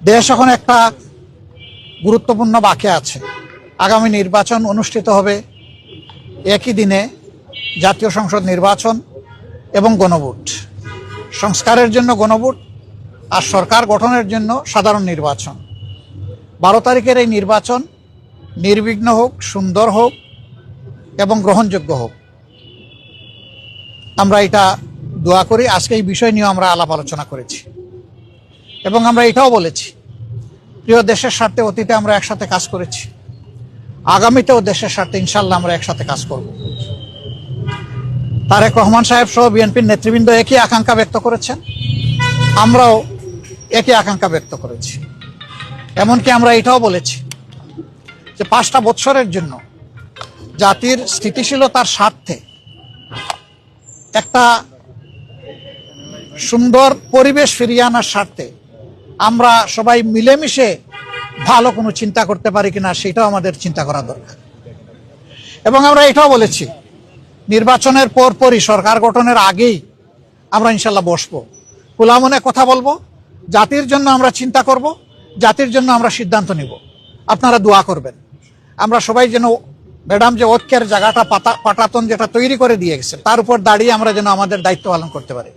দেশ এখন একটা গুরুত্বপূর্ণ বাঁকে আছে। আগামী নির্বাচন অনুষ্ঠিত হবে একই দিনে, জাতীয় সংসদ নির্বাচন এবং গণভোট। সংস্কারের জন্য গণভোট আর সরকার গঠনের জন্য সাধারণ নির্বাচন। 12 তারিখের এই নির্বাচন নির্বিঘ্ন হোক, সুন্দর হোক এবং গ্রহণযোগ্য হোক, আমরা এটা দোয়া করি। আজকে এই বিষয় নিয়ে আমরা আলাপ আলোচনা করেছি এবং আমরা এটাও বলেছি, প্রিয় দেশের স্বার্থে অতীতে আমরা একসাথে কাজ করেছি, আগামীতেও দেশের স্বার্থে ইনশাল্লাহ আমরা একসাথে কাজ করব। তারেক রহমান সাহেব সহ বিএনপির নেতৃবৃন্দ একই আকাঙ্ক্ষা ব্যক্ত করেছেন, আমরাও একই আকাঙ্ক্ষা ব্যক্ত করেছি। এমনকি আমরা এটাও বলেছি যে 5টা বছরের জন্য জাতির স্থিতিশীলতার স্বার্থে একটা সুন্দর পরিবেশ ফিরিয়ে আনার স্বার্থে আমরা সবাই মিলেমিশে ভালো কোনো চিন্তা করতে পারি কিনা সেটাও আমাদের চিন্তা করা দরকার। এবং আমরা এটাও বলেছি, নির্বাচনের পরপরই, সরকার গঠনের আগেই আমরা ইনশাল্লাহ বসবো, খোলা মনে কথা বলবো, জাতির জন্য আমরা চিন্তা করব, জাতির জন্য আমরা সিদ্ধান্ত নিব। আপনারা দোয়া করবেন আমরা সবাই যেন ম্যাডাম যে ঐক্যের জায়গাটা পাটাতন যেটা তৈরি করে দিয়ে গেছে তার উপর দাঁড়িয়ে আমরা যেন আমাদের দায়িত্ব পালন করতে পারি।